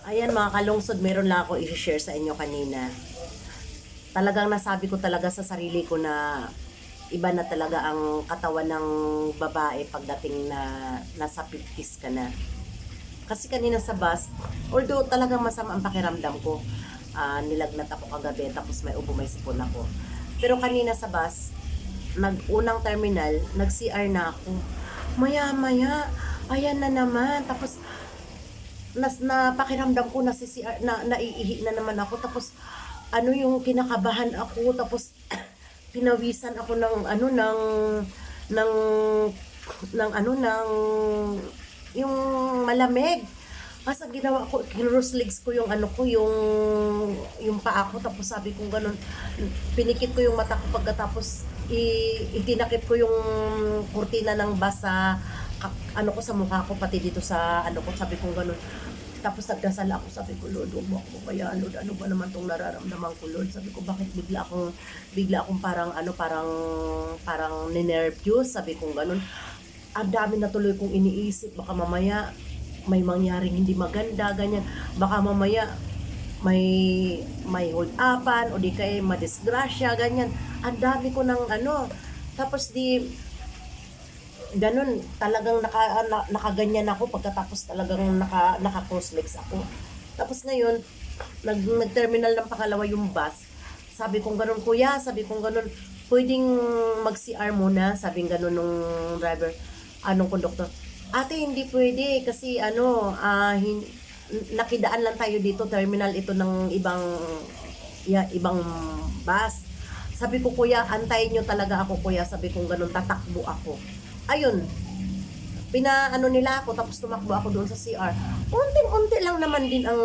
Ayan mga kalungsod, meron lang ako i-share sa inyo kanina. Talagang nasabi ko talaga sa sarili ko na iba na talaga ang katawan ng babae pagdating na nasa 50s ka na. Kasi kanina sa bus, although talagang masama ang pakiramdam ko, nilagnat ako kagabi tapos may ubo may sipon ako. Pero kanina sa bus, unang terminal, nag-CR na ako. Maya-maya, ayan na naman. Tapos pakiramdam ko na naiihi na naman ako, tapos ano yung kinakabahan ako, tapos pinawisan ako ng ng ano ng yung malamig. Kasi ang ginawa ko, kinross legs ko yung yung paa ko, tapos sabi ko ganun, pinikit ko yung mata ko pagkatapos itinakip ko yung kurtina ng bus sa ko sa mukha ko, pati dito sa ko, sabi ko ganun. Tapos nagdasal ako, sabi ko, Lord, huwag mo ako kaya, Lord, ano ba naman tong nararamdaman ko, Lord? Sabi ko, bakit bigla akong parang ninervous, sabi ko ganun. Ang dami na tuloy kong iniisip, baka mamaya may mangyaring hindi maganda, ganyan. Baka mamaya may hold upan o di kaya madisgrasya, ganyan. Ang dami ko ng tapos ganun, talagang nakaganyan ako pagkatapos talagang naka-cross legs ako. Tapos ngayon, nag-terminal ng pangalawa yung bus. Sabi kong ganun, kuya, sabi kong ganun, pwedeng mag-CR muna, sabi ganun nung driver, anong conductor. Ate, hindi pwede kasi nakidaan lang tayo dito, terminal ito ng ibang bus. Sabi ko, kuya, antayin nyo talaga ako, kuya. Sabi ko ganun, tatakbo ako. Ayun, nila ako, tapos tumakbo ako doon sa CR. Unti-unti lang naman din ang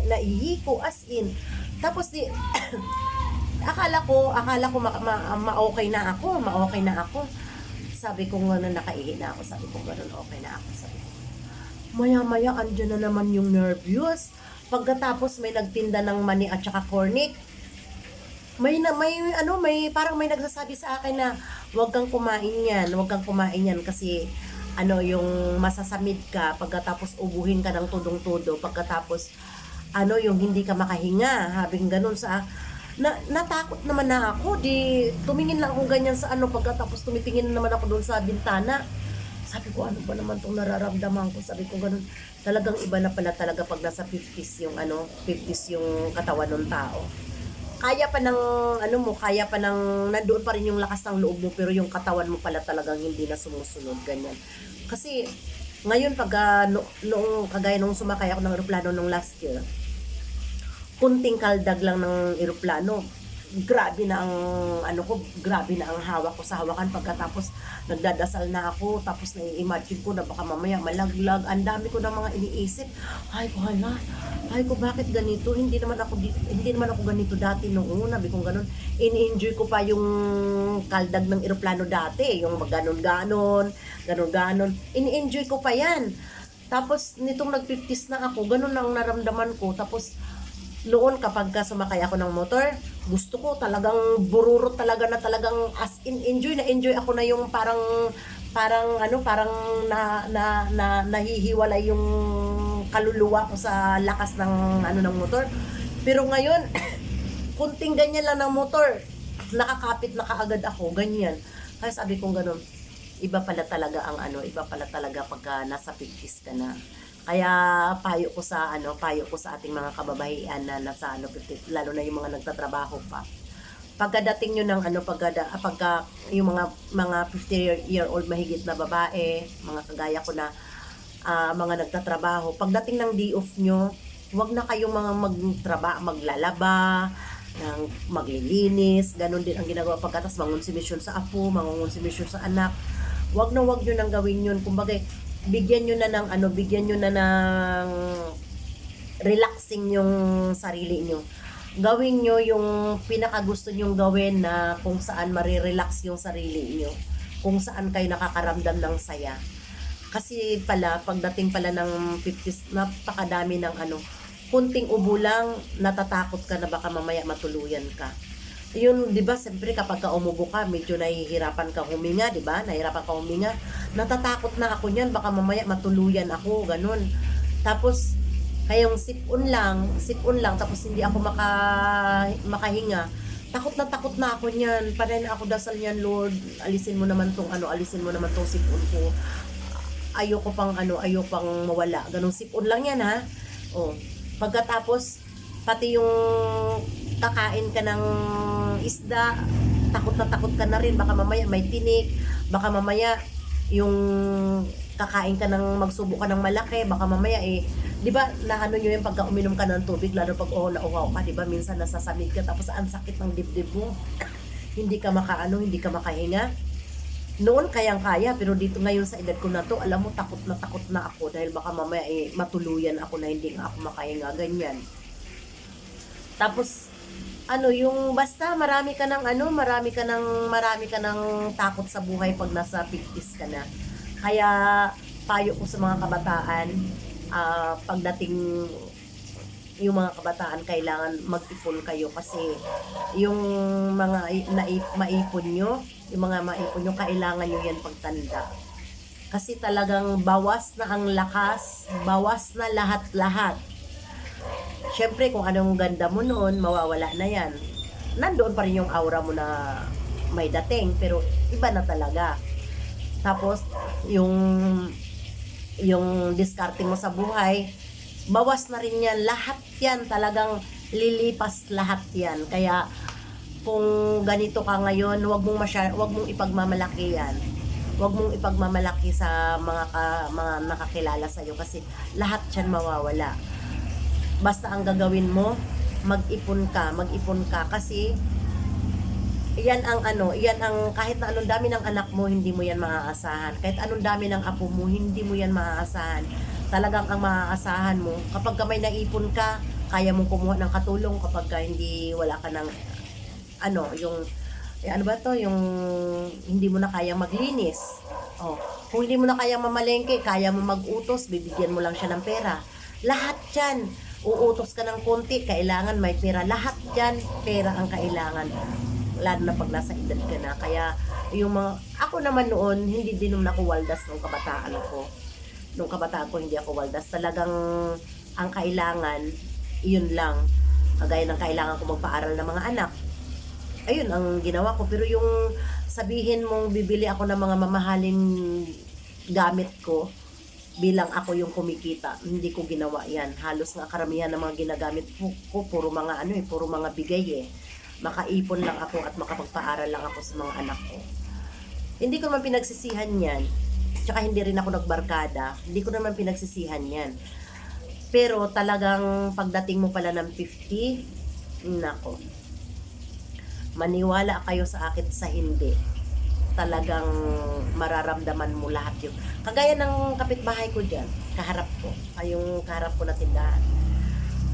naihi ko, as in. Tapos akala ko ma-okay na ako. Sabi ko gano'n, nakaihi na ako. Sabi ko gano'n, okay na ako. Sabi ko, maya-maya, andyan na naman yung nervous. Pagkatapos may nagtinda ng mani at saka cornic. May parang may nagsasabi sa akin na huwag kang kumain yan kasi yung masasamid ka pagkatapos ubuhin ka ng tudong-tudo, pagkatapos yung hindi ka makahinga, habing ganun natakot naman na ako, tumingin lang ako ganyan sa pagkatapos tumitingin naman ako doon sa bintana. Sabi ko, ano ba naman tong nararamdaman ko? Sabi ko ganun, talagang iba na pala talaga pag nasa 50s yung 50s yung katawan ng tao. Kaya pa nandoon pa rin yung lakas ng loob mo, pero yung katawan mo pala talagang hindi na sumusunod, ganyan. Kasi ngayon noong kagaya nung sumakay ako ng eroplano nung last year, kunting kaldag lang ng eroplano, grabe na ang hawak ko sa hawakan. Pagkatapos nagdadasal na ako, tapos nai-imagine ko na baka mamaya malaglag. Ang dami ko ng mga iniisip. Ay ko, bakit ganito? Hindi naman ako ganito dati nung una. Sabi kong ganun, ini-enjoy ko pa yung kaldag ng eroplano dati, yung ganon-ganon, ini-enjoy ko pa yan. Tapos nitong nag-50s na ako, ganun ang naramdaman ko. Tapos noon kapag sumakay ako ng motor, gusto ko talagang bururot talaga, na talagang as in enjoy ako na yung parang nahihiwalay yung kaluluwa ko sa lakas ng motor. Pero ngayon kunting ganyan lang ng motor, nakakapit na kaagad ako, ganyan. Kaya sabi kong ganun, iba pala talaga pagka nasa 50s ka na. Kaya payo ko sa ating mga kababaihan na nasa 50, lalo na yung mga nagtatrabaho pa. Pagkadating nyo ng pagka yung mga 50-year-old mahigit na babae, mga kagaya ko na mga nagtatrabaho, pagdating ng day off nyo, huwag na kayong maglalaba, maglilinis, ganun din ang ginagawa pagkatas, mangonsumisyon sa apo, mangonsumisyon sa anak. Huwag nyo nang gawin yun. Kumbaga, bigyan nyo na ng relaxing yung sarili nyo. Gawin nyo yung pinakagusto nyong gawin, na kung saan marirelax yung sarili nyo, kung saan kayo nakakaramdam ng saya. Kasi pagdating pala ng 50s, napakadami ng kunting ubo lang, natatakot ka na baka mamaya matuluyan ka. Yun, 'di ba? Siyempre kapag umubo ka, medyo nahihirapan ka huminga, 'di ba? Natatakot na ako niyan, baka mamaya matuluyan ako, ganun. Tapos Kaya yung sipon lang, tapos hindi ako makahinga. Takot na ako niyan. Panay na ako dasal niyan, Lord. Alisin mo naman tong alisin mo naman tong sipon ko. Ayoko pang mawala. Ganong sipon lang yan, ha. Oh. Pagkatapos, pati yung kakain ka ng isda, takot ka na rin. Baka mamaya may tinik. Baka mamaya yung kakain ka ng magsubo ka ng malaki, baka mamaya di ba naano nyo yung pagka uminom ka ng tubig, lalo pag nauhaw ka, di ba minsan nasasamid ka, tapos ang sakit ng dibdib mo, hindi ka makahinga. Noon kayang-kaya, pero dito ngayon sa edad ko na to, alam mo, takot na ako dahil baka mamaya matuluyan ako na hindi nga ako makahinga, ganyan. Tapos yung basta marami ka ng takot sa buhay pag nasa 50s ka na. Kaya payo ko sa mga kabataan, pagdating yung mga kabataan, kailangan mag-ipon kayo kasi yung mga maipon nyo, kailangan nyo yan pagtanda. Kasi talagang bawas na ang lakas, bawas na lahat-lahat. Syempre, kung anong ganda mo noon, mawawala na yan. Nandoon pa rin yung aura mo na may dating, pero iba na talaga. Tapos, yung discarding mo sa buhay, bawas na rin yan. Lahat yan, talagang lilipas lahat yan. Kaya, kung ganito ka ngayon, wag mong ipagmamalaki yan. Wag mong ipagmamalaki sa mga nakakilala sa iyo kasi lahat yan mawawala. Basta ang gagawin mo, mag-ipon ka kasi yan ang kahit na anong dami ng anak mo, hindi mo yan maaasahan. Kahit anong dami ng apo mo, hindi mo yan maaasahan. Talagang ang maaasahan mo, kapag ka may naipon ka, kaya mong kumuha ng katulong kapag ka wala ka ng yung hindi mo na kayang maglinis. Kung hindi mo na kayang mamalengke, kaya mo mag-utos, bibigyan mo lang siya ng pera. Lahat yan, uutos ka ng konti, kailangan may pera. Lahat yan, pera ang kailangan. Lalo na pag nasa edad ka na. Kaya, ako naman noon, hindi din naman ako waldas nung kabataan ko. Nung kabataan ko, hindi ako waldas. Talagang, ang kailangan, yun lang. Kagaya ng kailangan ko magpaaral ng mga anak. Ayun, ang ginawa ko. Pero yung sabihin mong bibili ako ng mga mamahaling gamit ko, bilang ako yung kumikita, hindi ko ginawa yan. Halos nga karamihan ng mga ginagamit ko, puro mga bigay Makaipon lang ako at makapagpaaral lang ako sa mga anak ko. Hindi ko naman pinagsisihan yan. Tsaka hindi rin ako nagbarkada. Hindi ko naman pinagsisihan yan. Pero talagang pagdating mo pala ng 50, nako. Maniwala kayo sa akin sa hindi. Talagang mararamdaman mo lahat yun. Kagaya ng kapitbahay ko dyan, kaharap ko na tindahan.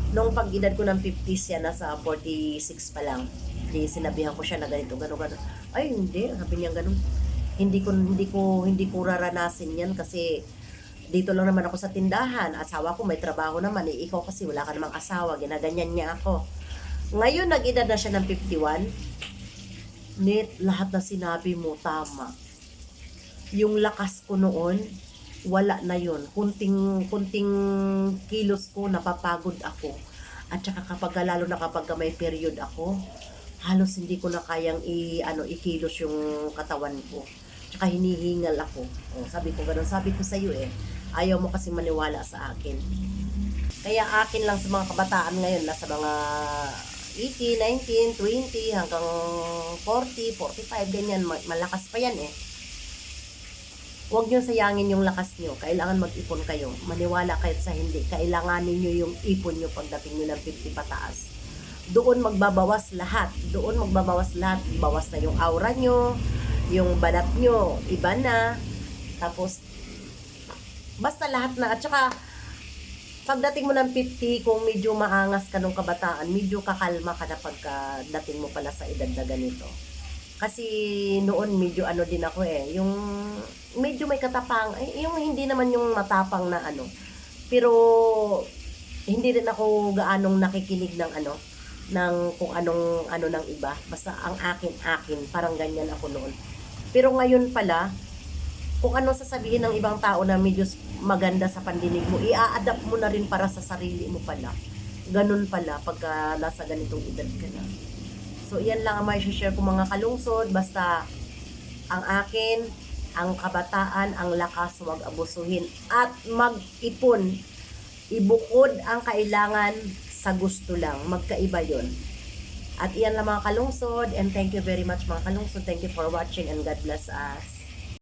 Nung pag-edad ko ng 50s yan, nasa 46 pa lang, sinabihan ko siya na ganito, gano'n. Ay, hindi, sabi niya gano'n. Hindi ko raranasin yan kasi dito lang naman ako sa tindahan. Asawa ko may trabaho naman, ikaw kasi wala ka namang asawa, ginaganyan niya ako. Ngayon, nag-edad na siya ng 51. Lahat na sinabi mo, tama. Yung lakas ko noon, wala na yun. Kunting kilos ko, napapagod ako. At saka lalo na kapag may period ako, halos hindi ko na kayang ikilos yung katawan ko. Tsaka hinihingal ako. Sabi ko ganun, sabi ko sa iyo ayaw mo kasi maniwala sa akin. Kaya akin lang sa mga kabataan ngayon, nasa mga 18, 19, 20, hanggang 40, 45, ganyan, malakas pa yan Huwag nyo sayangin yung lakas nyo. Kailangan mag-ipon kayo. Maniwala kayo sa hindi. Kailanganin nyo yung ipon nyo pagdating nyo ng 50 pataas. Doon magbabawas lahat. Bawas na yung aura nyo, yung balat nyo, iba na. Tapos, basta lahat na. At saka, pagdating mo ng 50, kung medyo maangas ka nung kabataan, medyo kakalma ka na pagdating mo pala sa edad na ganito. Kasi noon medyo din ako yung medyo may katapang, yung hindi naman yung matapang na pero hindi rin ako gaanong nakikinig ng ng kung anong ng iba. Basta ang akin, parang ganyan ako noon. Pero ngayon pala, kung ano sasabihin ng ibang tao na medyo maganda sa pandinig mo, i-adapt mo na rin para sa sarili mo pala. Ganun pala pagka nasa ganitong edad ka na. So, yan lang ang may share ko mga kalungsod. Basta, ang akin, ang kabataan, ang lakas, huwag abusuhin. At mag-ipon. Ibukod ang kailangan sa gusto lang. Magkaiba yon. At iyan lang mga kalungsod. And thank you very much mga kalungsod. Thank you for watching and God bless us.